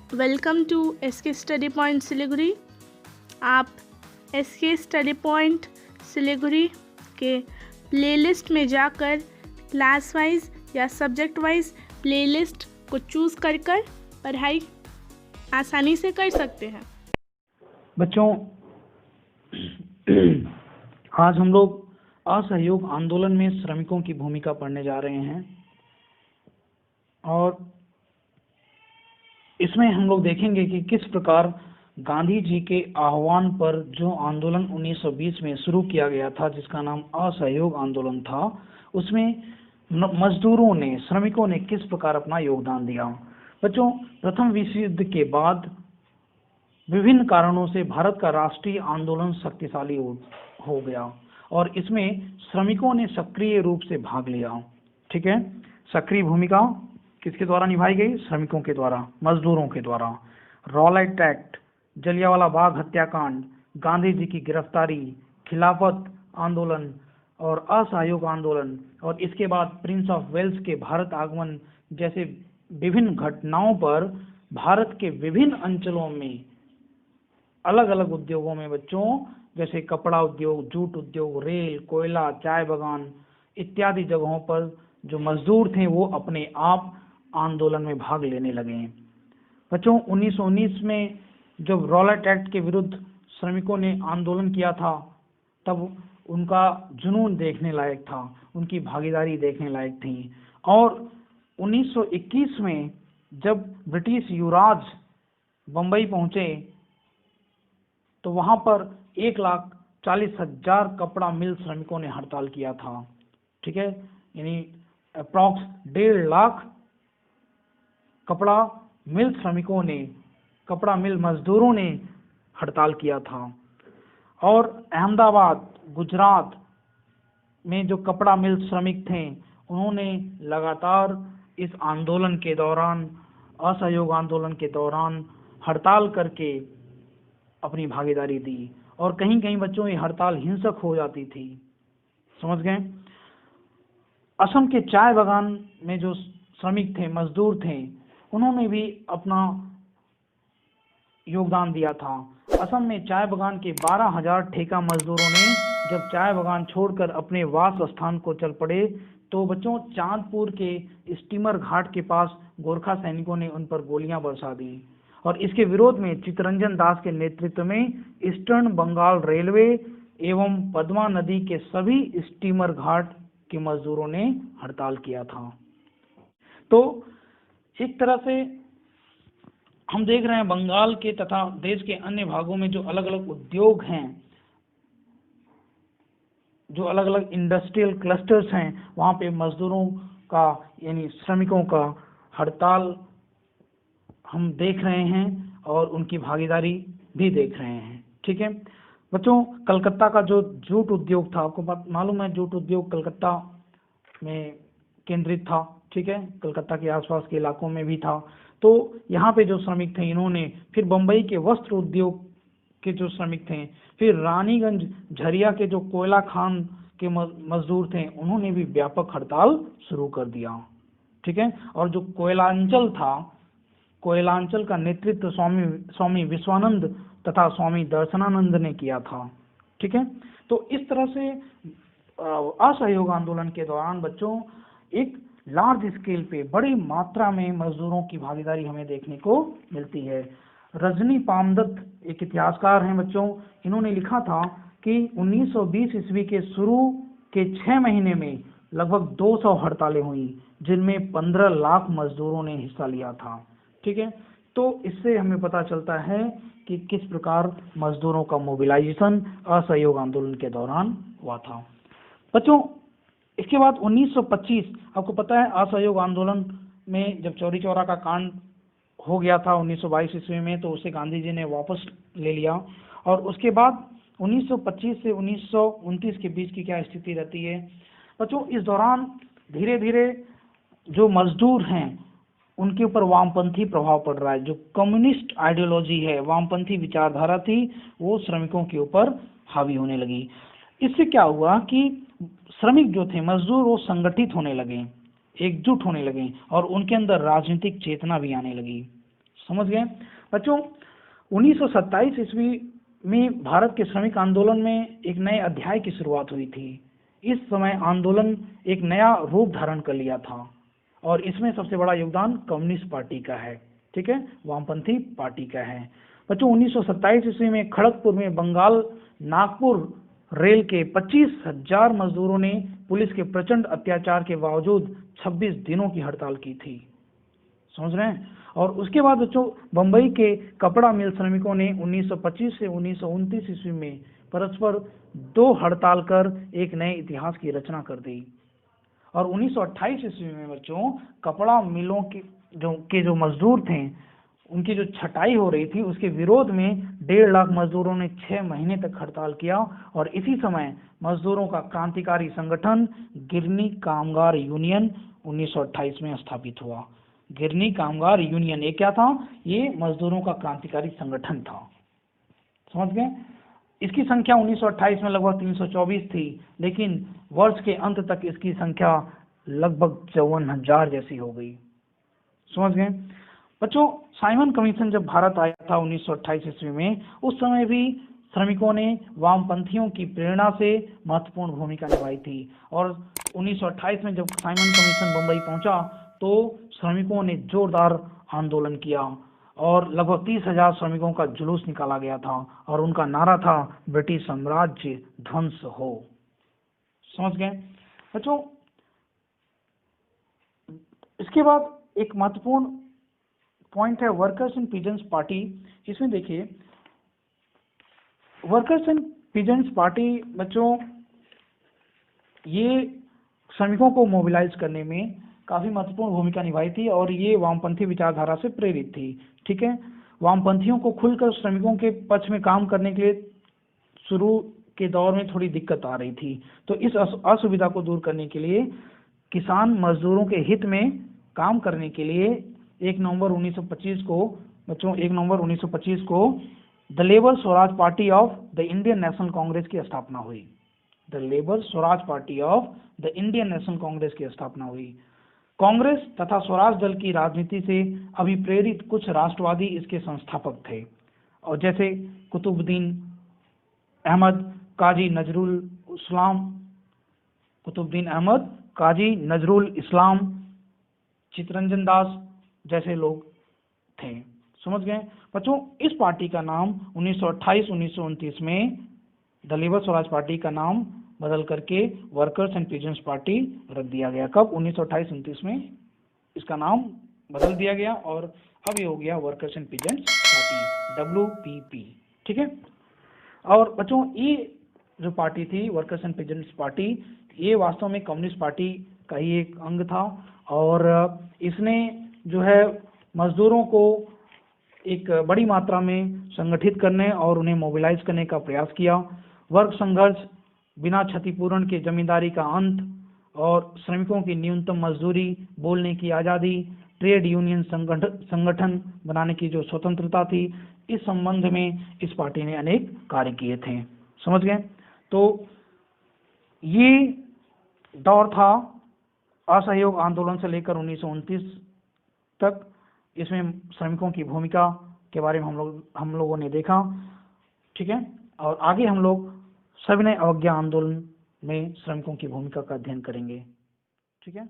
Welcome to SK Study Point Siliguri. आप SK Study Point Siliguri के playlist में जाकर क्लास वाइज या सब्जेक्ट वाइज प्लेलिस्ट को चूज़ कर पढ़ाई आसानी से कर सकते हैं। बच्चों, आज हम लोग असहयोग आंदोलन में श्रमिकों की भूमिका पढ़ने जा रहे हैं और इसमें हम लोग देखेंगे कि किस प्रकार गांधी जी के आह्वान पर जो आंदोलन 1920 में शुरू किया गया था, जिसका नाम असहयोग आंदोलन था, उसमें मजदूरों ने, श्रमिकों ने किस प्रकार अपना योगदान दिया। बच्चों, प्रथम विश्व युद्ध के बाद विभिन्न कारणों से भारत का राष्ट्रीय आंदोलन शक्तिशाली हो गया और इसमें श्रमिकों ने सक्रिय रूप से भाग लिया। ठीक है, सक्रिय भूमिका किसके द्वारा निभाई गई? श्रमिकों के द्वारा, मजदूरों के द्वारा। रॉलेट एक्ट, जलियांवाला बाग हत्याकांड, गांधी जी की गिरफ्तारी, खिलाफत आंदोलन और असहयोग आंदोलन और इसके बाद प्रिंस ऑफ वेल्स के भारत आगमन जैसे विभिन्न घटनाओं पर भारत के विभिन्न अंचलों में अलग अलग उद्योगों में बच्चों, जैसे कपड़ा उद्योग, जूट उद्योग, रेल, कोयला, चाय बागान इत्यादि जगहों पर जो मजदूर थे वो अपने आप आंदोलन में भाग लेने लगे। बच्चों, 1919 में जब रॉलेट एक्ट के विरुद्ध श्रमिकों ने आंदोलन किया था, तब उनका जुनून देखने लायक था, उनकी भागीदारी देखने लायक थी। और 1921 में जब ब्रिटिश युवराज बम्बई पहुंचे तो वहां पर 1,40,000 कपड़ा मिल श्रमिकों ने हड़ताल किया था। ठीक है, यानी अप्रॉक्स 1.5 लाख कपड़ा मिल श्रमिकों ने, कपड़ा मिल मजदूरों ने हड़ताल किया था। और अहमदाबाद, गुजरात में जो कपड़ा मिल श्रमिक थे, उन्होंने लगातार इस आंदोलन के दौरान, असहयोग आंदोलन के दौरान हड़ताल करके अपनी भागीदारी दी और कहीं कहीं बच्चों ये हड़ताल हिंसक हो जाती थी। समझ गए? असम के चाय बागान में जो श्रमिक थे, मजदूर थे, उन्होंने भी अपना योगदान दिया था। असम में चाय बागान के 12,000 ठेका मजदूरों ने जब चाय बागान छोड़कर अपने वास स्थान को चल पड़े तो बच्चों, चांदपुर के स्टीमर घाट के पास गोरखा सैनिकों ने उन पर गोलियां बरसा दी और इसके विरोध में चित्तरंजन दास के नेतृत्व में ईस्टर्न बंगाल रेलवे एवं पद्मा नदी के सभी स्टीमर घाट के मजदूरों ने हड़ताल किया था। तो एक तरह से हम देख रहे हैं बंगाल के तथा देश के अन्य भागों में जो अलग अलग उद्योग हैं, जो अलग अलग इंडस्ट्रियल क्लस्टर्स हैं, वहाँ पे मजदूरों का यानी श्रमिकों का हड़ताल हम देख रहे हैं और उनकी भागीदारी भी देख रहे हैं। ठीक है बच्चों, कलकत्ता का जो जूट उद्योग था, आपको मालूम है जूट उद्योग कलकत्ता में केंद्रित था। ठीक है, कलकत्ता के आसपास के इलाकों में भी था। तो यहाँ पे जो श्रमिक थे, इन्होंने फिर बम्बई के वस्त्र उद्योग के जो श्रमिक थे, फिर रानीगंज झरिया के जो कोयला खान के मजदूर थे, उन्होंने भी व्यापक हड़ताल शुरू कर दिया। ठीक है, और जो कोयलांचल था, कोयलांचल का नेतृत्व स्वामी विश्वानंद तथा स्वामी दर्शनानंद ने किया था। ठीक है, तो इस तरह से असहयोग आंदोलन के दौरान बच्चों एक लार्ज स्केल पे, बड़ी मात्रा में मजदूरों की भागीदारी हमें देखने को मिलती है। रजनी पामदत्त एक इतिहासकार हैं बच्चों, इन्होंने लिखा था कि 1920 ईस्वी के शुरू के 6 महीने में लगभग 200 हड़तालें हुई, जिनमें 15 लाख मजदूरों ने हिस्सा लिया था। ठीक है, तो इससे हमें पता चलता है कि किस प्रकार मजदूरों का मोबिलाइजेशन असहयोग आंदोलन के दौरान हुआ था। बच्चों, इसके बाद 1925, आपको पता है असहयोग आंदोलन में जब चौरी चौरा का कांड हो गया था 1922 ईस्वी में, तो उसे गांधी जी ने वापस ले लिया और उसके बाद 1925 से 1929 के बीच की क्या स्थिति रहती है बच्चों? इस दौरान धीरे धीरे जो मजदूर हैं उनके ऊपर वामपंथी प्रभाव पड़ रहा है। जो कम्युनिस्ट आइडियोलॉजी है, वामपंथी विचारधारा थी, वो श्रमिकों के ऊपर हावी होने लगी। इससे क्या हुआ कि श्रमिक जो थे, मजदूर, वो संगठित होने लगे, एकजुट होने लगे और उनके अंदर राजनीतिक चेतना भी आने लगी। समझ गए बच्चों। 1927 ईस्वी में भारत के श्रमिक आंदोलन में एक नए अध्याय की शुरुआत हुई थी। इस समय आंदोलन एक नया रूप धारण कर लिया था और इसमें सबसे बड़ा योगदान कम्युनिस्ट पार्टी का है, ठीक है, वामपंथी पार्टी का है। बच्चों 1927 ईस्वी में खड़गपुर में बंगाल नागपुर रेल के 25,000 मजदूरों ने पुलिस के प्रचंड अत्याचार के बावजूद 26 दिनों की हड़ताल की थी, समझ रहे हैं। और उसके बाद बच्चों बंबई के कपड़ा मिल श्रमिकों ने 1925 से 1929 ईस्वी में परस्पर 2 हड़ताल कर एक नए इतिहास की रचना कर दी। और 1928 ईस्वी में बच्चों कपड़ा मिलों के जो मजदूर थे उनकी जो छटाई हो रही थी उसके विरोध में 1.5 लाख मजदूरों ने 6 महीने तक हड़ताल किया। और इसी समय मजदूरों का क्रांतिकारी संगठन गिरनी कामगार यूनियन 1928 में स्थापित हुआ। गिरनी कामगार यूनियन ये क्या था? ये मजदूरों का क्रांतिकारी संगठन था, समझ गए। इसकी संख्या 1928 में लगभग 324 थी, लेकिन वर्ष के अंत तक इसकी संख्या लगभग 54,000 जैसी हो गई, समझ गए बच्चों। साइमन कमीशन जब भारत आया था 1928 ईस्वी में, उस समय भी श्रमिकों ने वामपंथियों की प्रेरणा से महत्वपूर्ण भूमिका निभाई थी। और 1928 में जब साइमन कमीशन बंबई पहुंचा तो श्रमिकों ने जोरदार आंदोलन किया और लगभग 30,000 श्रमिकों का जुलूस निकाला गया था और उनका नारा था ब्रिटिश साम्राज्य ध्वंस हो, समझ गए बच्चों। इसके बाद एक महत्वपूर्ण पॉइंट है वर्कर्स एंड पीजेंट्स पार्टी। इसमें देखिए वर्कर्स एंड पीजेंट्स पार्टी बच्चों ये श्रमिकों को मोबिलाइज करने में काफी महत्वपूर्ण भूमिका निभाई थी और ये वामपंथी विचारधारा से प्रेरित थी, ठीक है। वामपंथियों को खुलकर श्रमिकों के पक्ष में काम करने के लिए शुरू के दौर में थोड़ी दिक्कत आ रही थी, तो इस असुविधा को दूर करने के लिए किसान मजदूरों के हित में काम करने के लिए 1 नवंबर 1925 को बच्चों 1 नवंबर 1925 को the labour Swaraj party of the Indian national Congress की स्थापना हुई। The labour Swaraj party of the Indian national Congress की स्थापना हुई। कांग्रेस तथा स्वराज दल की राजनीति से अभिप्रेरित कुछ राष्ट्रवादी इसके संस्थापक थे, और जैसे कुतुबुद्दीन अहमद, काजी नजरुल इस्लाम, चितरंजन दास जैसे लोग थे, समझ गए बच्चों। इस पार्टी का नाम 1928-1929 में द लेबर स्वराज पार्टी का नाम बदल करके वर्कर्स एंड पीजेंट्स पार्टी रख दिया गया। कब? 1928-29 में इसका नाम बदल दिया गया और अब ये हो गया workers and peasants party, WPP, ठीक है। और बच्चों ये जो पार्टी थी वर्कर्स एंड पीजेंट्स पार्टी, ये वास्तव में कम्युनिस्ट पार्टी का ही एक अंग था और इसने जो है मजदूरों को एक बड़ी मात्रा में संगठित करने और उन्हें मोबिलाइज करने का प्रयास किया। वर्ग संघर्ष, बिना क्षतिपूर्ण के जमींदारी का अंत और श्रमिकों की न्यूनतम मजदूरी, बोलने की आज़ादी, ट्रेड यूनियन संगठन बनाने की जो स्वतंत्रता थी, इस संबंध में इस पार्टी ने अनेक कार्य किए थे, समझ गए। तो ये दौर था असहयोग आंदोलन से लेकर 1929 तक। इसमें श्रमिकों की भूमिका के बारे में हम लोगों ने देखा, ठीक है। और आगे हम लोग सविनय अवज्ञा आंदोलन में श्रमिकों की भूमिका का अध्ययन करेंगे, ठीक है।